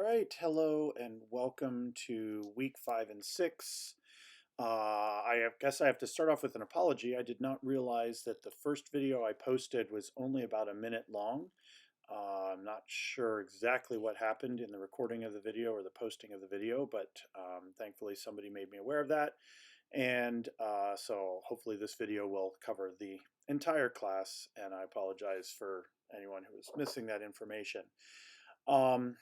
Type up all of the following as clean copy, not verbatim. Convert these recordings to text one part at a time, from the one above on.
right, hello and welcome to week 5 and 6. Guess I have to start off with an apology. I did not realize that the first video I posted was only about a minute long. I'm not sure exactly what happened in the recording of the video or the posting of the video, but thankfully somebody made me aware of that. And so hopefully this video will cover the entire class, and I apologize for anyone who was missing that information.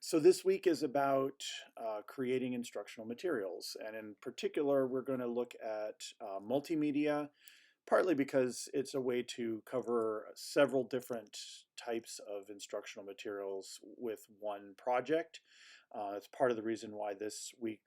So this week is about creating instructional materials, and in particular we're going to look at multimedia, partly because it's a way to cover several different types of instructional materials with one project. It's part of the reason why this week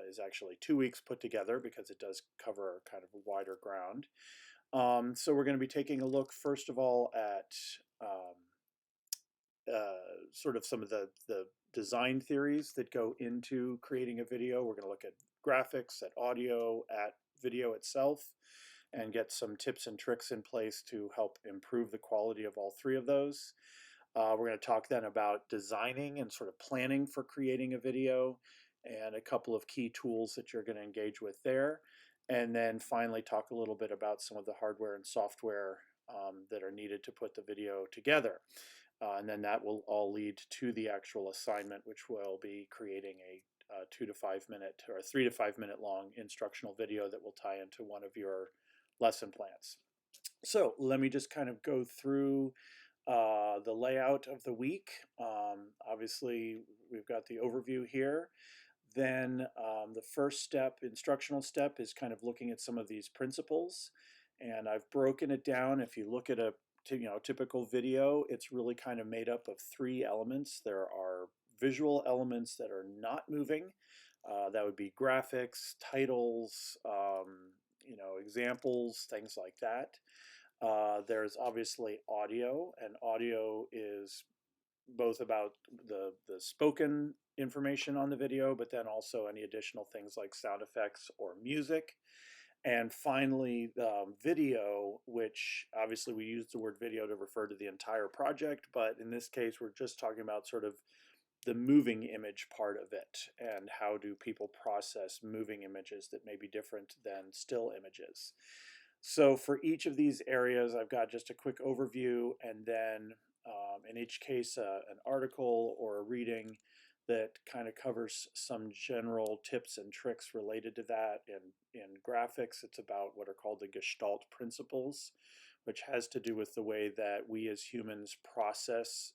is actually 2 weeks put together, because it does cover kind of a wider ground. So we're going to be taking a look first of all at sort of some of the design theories that go into creating a video. We're going to look at graphics, at audio, at video itself, and get some tips and tricks in place to help improve the quality of all three of those. We're going to talk then about designing and sort of planning for creating a video, and a couple of key tools that you're going to engage with there. And then finally talk a little bit about some of the hardware and software that are needed to put the video together. And then that will all lead to the actual assignment, which will be creating a 2 to 5 minute or 3 to 5 minute long instructional video that will tie into one of your lesson plans. So let me just kind of go through the layout of the week. Obviously, we've got the overview here. Then the first step, instructional step, is kind of looking at some of these principles. And I've broken it down. If you look at a typical video, it's really kind of made up of three elements. There are visual elements that are not moving. That would be graphics, titles, examples, things like that. There's obviously audio, and audio is both about the spoken information on the video, but then also any additional things like sound effects or music. And finally, video, which obviously we use the word video to refer to the entire project, but in this case, we're just talking about sort of the moving image part of it, and how do people process moving images that may be different than still images. So for each of these areas, I've got just a quick overview, and then in each case, an article or a reading that kind of covers some general tips and tricks related to that. In graphics, it's about what are called the Gestalt principles, which has to do with the way that we as humans process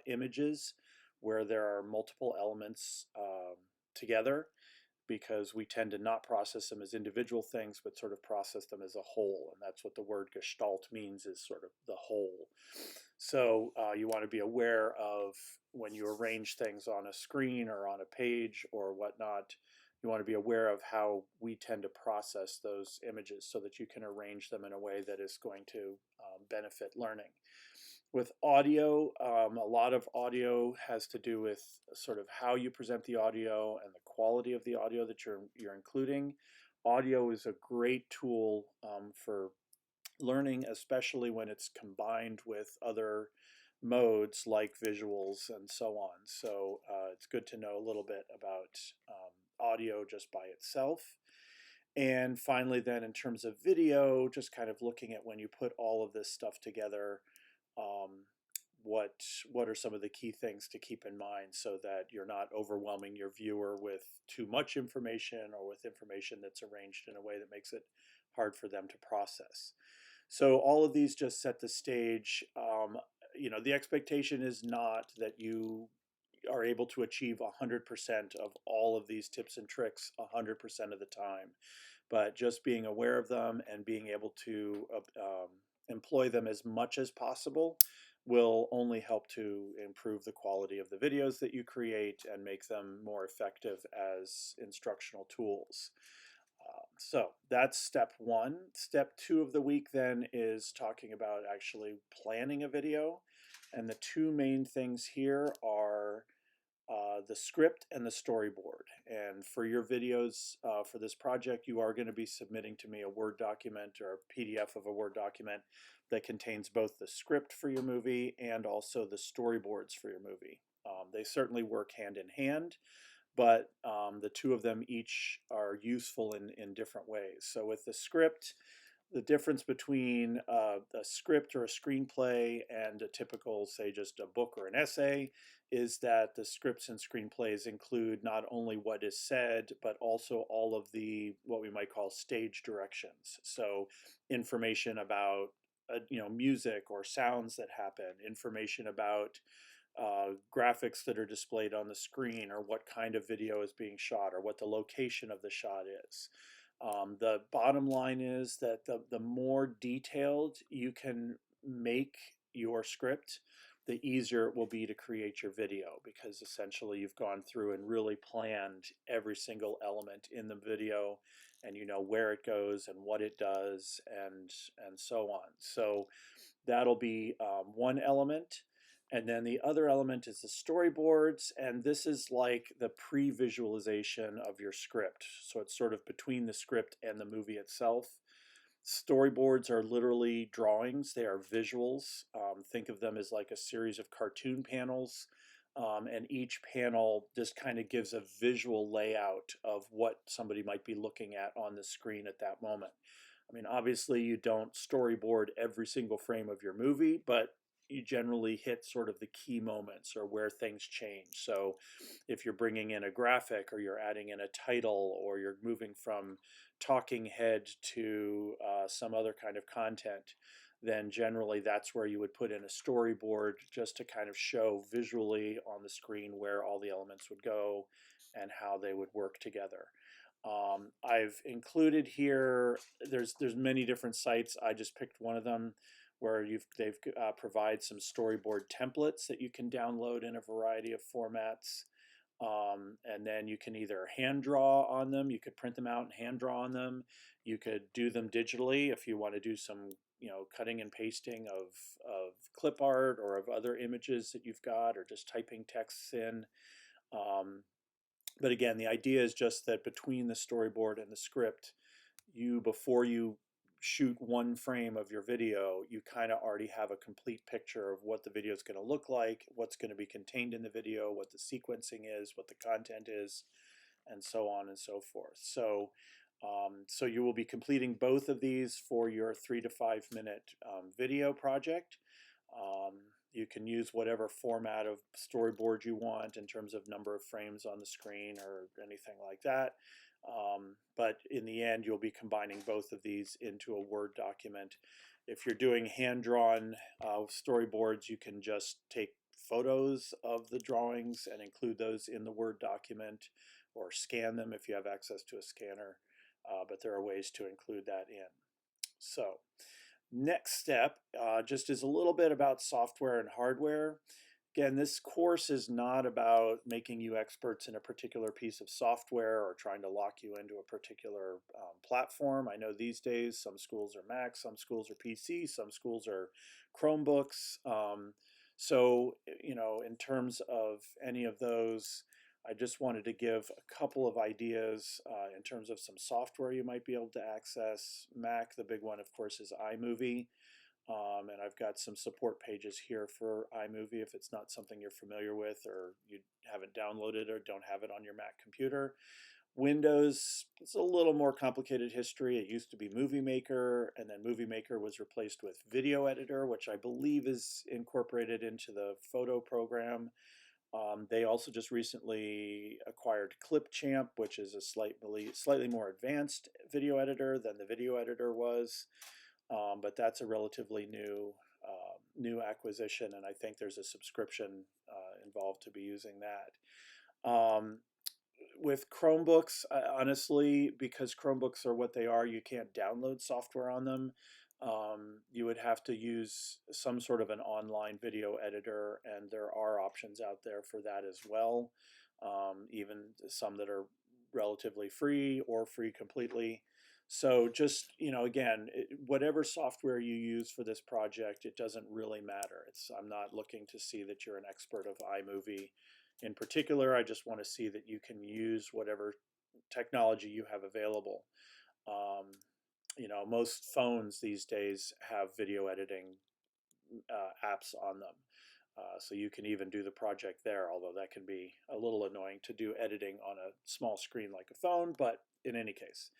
images where there are multiple elements together, because we tend to not process them as individual things, but sort of process them as a whole. And that's what the word Gestalt means, is sort of the whole. So you want to be aware of, when you arrange things on a screen or on a page or whatnot, you want to be aware of how we tend to process those images so that you can arrange them in a way that is going to benefit learning. With audio, a lot of audio has to do with sort of how you present the audio and the quality of the audio that you're including. Audio is a great tool for learning, especially when it's combined with other modes like visuals and so on. So it's good to know a little bit about audio just by itself. And finally, then, in terms of video, just kind of looking at, when you put all of this stuff together, what are some of the key things to keep in mind, so that you're not overwhelming your viewer with too much information, or with information that's arranged in a way that makes it hard for them to process. So all of these just set the stage. The expectation is not that you are able to achieve 100% of all of these tips and tricks 100% of the time, but just being aware of them and being able to employ them as much as possible will only help to improve the quality of the videos that you create and make them more effective as instructional tools. So that's step one. Step two of the week then is talking about actually planning a video. And the two main things here are the script and the storyboard. And for your videos for this project, you are going to be submitting to me a Word document, or a PDF of a Word document that contains both the script for your movie and also the storyboards for your movie. They certainly work hand in hand, but the two of them each are useful in different ways. So with the script, the difference between a script or a screenplay and a typical, say, just a book or an essay is that the scripts and screenplays include not only what is said, but also all of the what we might call stage directions. So information about music or sounds that happen, information about graphics that are displayed on the screen, or what kind of video is being shot, or what the location of the shot is. The bottom line is that the more detailed you can make your script, the easier it will be to create your video, because essentially you've gone through and really planned every single element in the video, and you know where it goes and what it does, and so on. So that'll be one element. And then the other element is the storyboards, and this is like the pre-visualization of your script. So it's sort of between the script and the movie itself. Storyboards are literally drawings, they are visuals. Think of them as like a series of cartoon panels, and each panel just kind of gives a visual layout of what somebody might be looking at on the screen at that moment. I mean, obviously, you don't storyboard every single frame of your movie, but you generally hit sort of the key moments or where things change. So if you're bringing in a graphic, or you're adding in a title, or you're moving from talking head to some other kind of content, then generally that's where you would put in a storyboard, just to kind of show visually on the screen where all the elements would go and how they would work together. I've included here, there's many different sites. I just picked one of them where they've provide some storyboard templates that you can download in a variety of formats. And then you can either hand draw on them, you could print them out and hand draw on them. You could do them digitally if you want to do some cutting and pasting of clip art or of other images that you've got, or just typing texts in. But again, the idea is just that between the storyboard and the script, before you shoot one frame of your video, you kind of already have a complete picture of what the video is going to look like, what's going to be contained in the video, what the sequencing is, what the content is, and so on and so forth. So you will be completing both of these for your 3 to 5 minute video project. You can use whatever format of storyboard you want in terms of number of frames on the screen or anything like that. But in the end, you'll be combining both of these into a Word document. If you're doing hand-drawn storyboards, you can just take photos of the drawings and include those in the Word document, or scan them if you have access to a scanner. But there are ways to include that in. So next step just is a little bit about software and hardware. Again, this course is not about making you experts in a particular piece of software or trying to lock you into a particular platform. I know these days some schools are Mac, some schools are PC, some schools are Chromebooks. So, in terms of any of those, I just wanted to give a couple of ideas in terms of some software you might be able to access. Mac, the big one, of course, is iMovie. And I've got some support pages here for iMovie if it's not something you're familiar with, or you haven't downloaded or don't have it on your Mac computer. Windows, it's a little more complicated history. It used to be Movie Maker, and then Movie Maker was replaced with Video Editor, which I believe is incorporated into the photo program. They also just recently acquired Clipchamp, which is a slightly more advanced video editor than the video editor was. But that's a relatively new acquisition, and I think there's a subscription involved to be using that. With Chromebooks, honestly, because Chromebooks are what they are, you can't download software on them. You would have to use some sort of an online video editor, and there are options out there for that as well, even some that are relatively free or free completely. So just, again, whatever software you use for this project, it doesn't really matter. I'm not looking to see that you're an expert of iMovie in particular. I just want to see that you can use whatever technology you have available. Um, most phones these days have video editing apps on them. So you can even do the project there, although that can be a little annoying to do editing on a small screen like a phone, but in any case.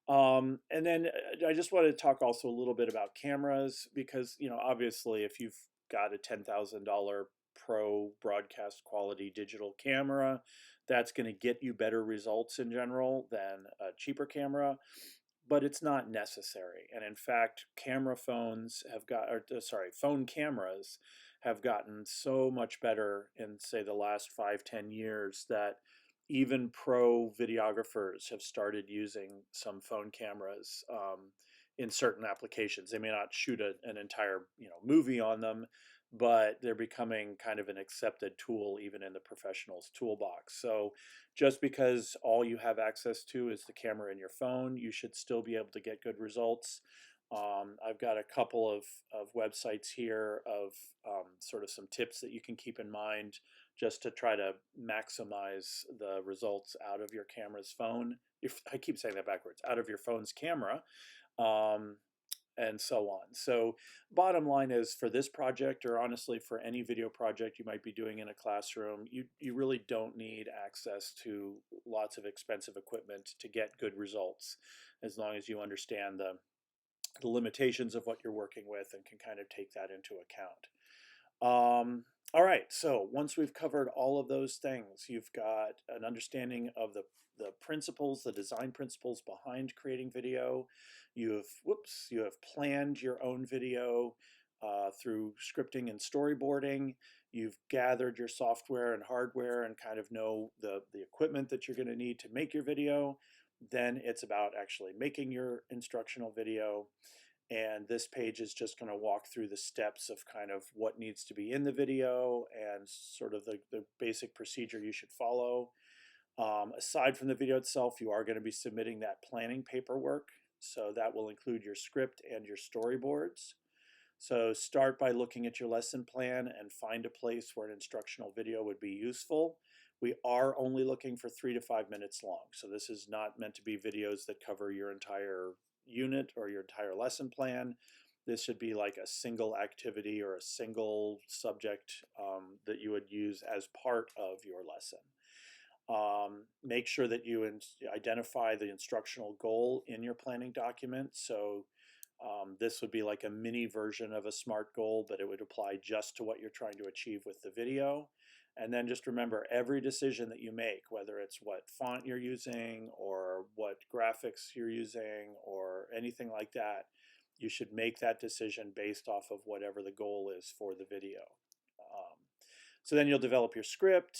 And then I just wanted to talk also a little bit about cameras because, obviously if you've got a $10,000 pro broadcast quality digital camera, that's going to get you better results in general than a cheaper camera, but it's not necessary. And in fact, phone cameras have gotten so much better in, say, the last 5, 10 years that even pro videographers have started using some phone cameras in certain applications. They may not shoot an entire movie on them, but they're becoming kind of an accepted tool even in the professional's toolbox. So just because all you have access to is the camera in your phone, you should still be able to get good results. I've got a couple of websites here of sort of some tips that you can keep in mind just to try to maximize the results out of your camera's phone. If I keep saying that backwards, out of your phone's camera. Um, and so on. So bottom line is, for this project, or honestly for any video project you might be doing in a classroom, you really don't need access to lots of expensive equipment to get good results, as long as you understand the limitations of what you're working with and can kind of take that into account. All right, so once we've covered all of those things, you've got an understanding of the principles, the design principles behind creating video. You have planned your own video through scripting and storyboarding. You've gathered your software and hardware and kind of know the equipment that you're going to need to make your video. Then it's about actually making your instructional video. And this page is just going to walk through the steps of kind of what needs to be in the video and sort of the basic procedure you should follow. Aside from the video itself, you are going to be submitting that planning paperwork. So that will include your script and your storyboards. So start by looking at your lesson plan and find a place where an instructional video would be useful. We are only looking for 3 to 5 minutes long. So this is not meant to be videos that cover your entire unit or your entire lesson plan. This should be like a single activity or a single subject that you would use as part of your lesson. Make sure that you identify the instructional goal in your planning document. So this would be like a mini version of a SMART goal, but it would apply just to what you're trying to achieve with the video. And then just remember, every decision that you make, whether it's what font you're using or what graphics you're using or anything like that, you should make that decision based off of whatever the goal is for the video. So then you'll develop your script.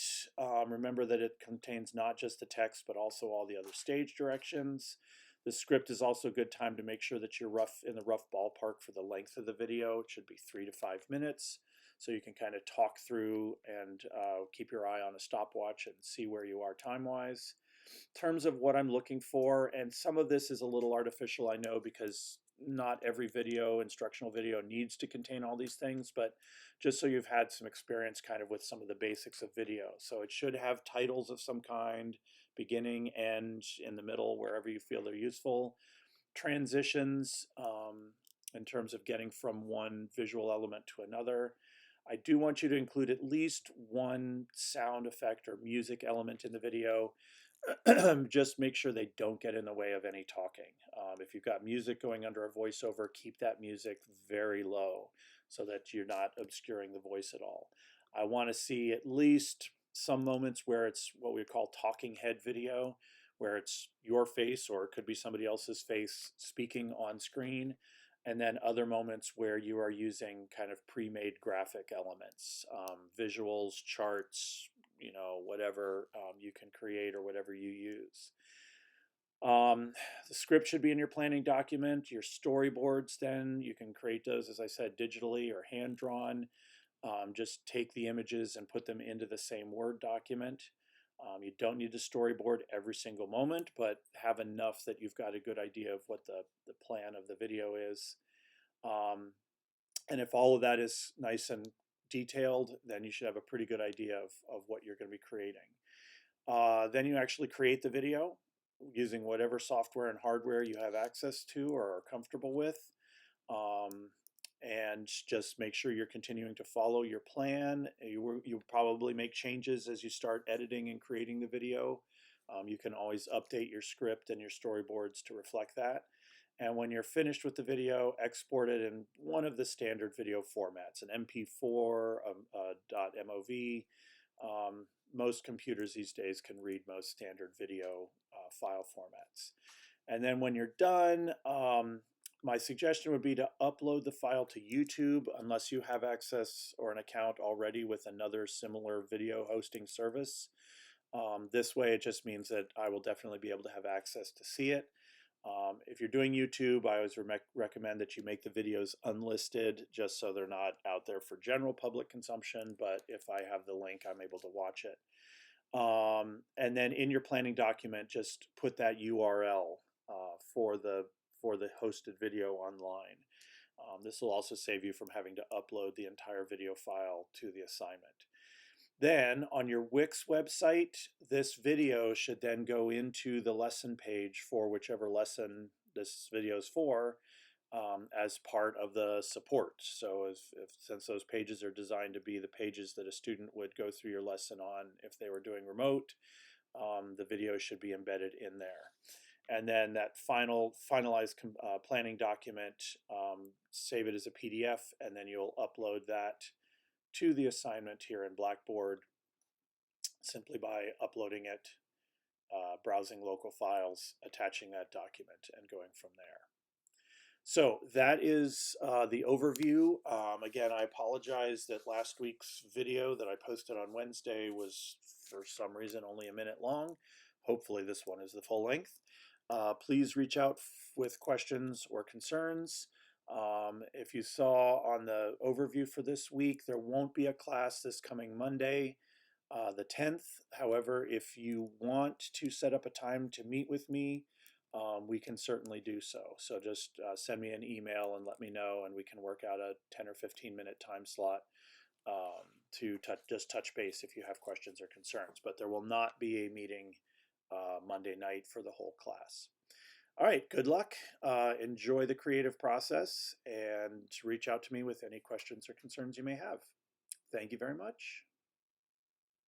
Remember that it contains not just the text, but also all the other stage directions. The script is also a good time to make sure that you're in the rough ballpark for the length of the video. It should be 3 to 5 minutes. So you can kind of talk through and keep your eye on a stopwatch and see where you are time-wise. In terms of what I'm looking for, and some of this is a little artificial, I know, because not every instructional video needs to contain all these things, but just so you've had some experience kind of with some of the basics of video. So it should have titles of some kind, beginning, end, in the middle, wherever you feel they're useful. Transitions in terms of getting from one visual element to another. I do want you to include at least one sound effect or music element in the video. Just make sure they don't get in the way of any talking. If you've got music going under a voiceover, keep that music very low so that you're not obscuring the voice at all. I want to see at least some moments where it's what we call talking head video, where it's your face or it could be somebody else's face speaking on screen, and then other moments where you are using kind of pre-made graphic elements, visuals, charts, whatever you can create or whatever you use. The script should be in your planning document. Your storyboards, then you can create those, as I said, digitally or hand drawn. Just take the images and put them into the same Word document. You don't need to storyboard every single moment, but have enough that you've got a good idea of what the plan of the video is. And if all of that is nice and detailed, then you should have a pretty good idea of what you're going to be creating. Then you actually create the video using whatever software and hardware you have access to or are comfortable with. and just make sure you're continuing to follow your plan. You'll probably make changes as you start editing and creating the video. You can always update your script and your storyboards to reflect that. And when you're finished with the video, export it in one of the standard video formats, an MP4, a .mov. Most computers these days can read most standard video file formats. And then when you're done, my suggestion would be to upload the file to YouTube unless you have access or an account already with another similar video hosting service. This way, it just means that I will definitely be able to have access to see it. If you're doing YouTube, I always recommend that you make the videos unlisted just so they're not out there for general public consumption. But if I have the link, I'm able to watch it. And then in your planning document, just put that URL for the hosted video online. This will also save you from having to upload the entire video file to the assignment. Then on your Wix website, this video should then go into the lesson page for whichever lesson this video is for, as part of the support. So since those pages are designed to be the pages that a student would go through your lesson on if they were doing remote, the video should be embedded in there. And then that finalized planning document, save it as a PDF, and then you'll upload that to the assignment here in Blackboard simply by uploading it, browsing local files, attaching that document, and going from there. So that is the overview. Again, I apologize that last week's video that I posted on Wednesday was for some reason only a minute long. Hopefully this one is the full length. Please reach out with questions or concerns. If you saw on the overview for this week, there won't be a class this coming Monday, the 10th. However, if you want to set up a time to meet with me, we can certainly do so. So just send me an email and let me know, and we can work out a 10 or 15-minute time slot to just touch base if you have questions or concerns. But there will not be a meeting Monday night for the whole class. All right, good luck. Enjoy the creative process and reach out to me with any questions or concerns you may have. Thank you very much.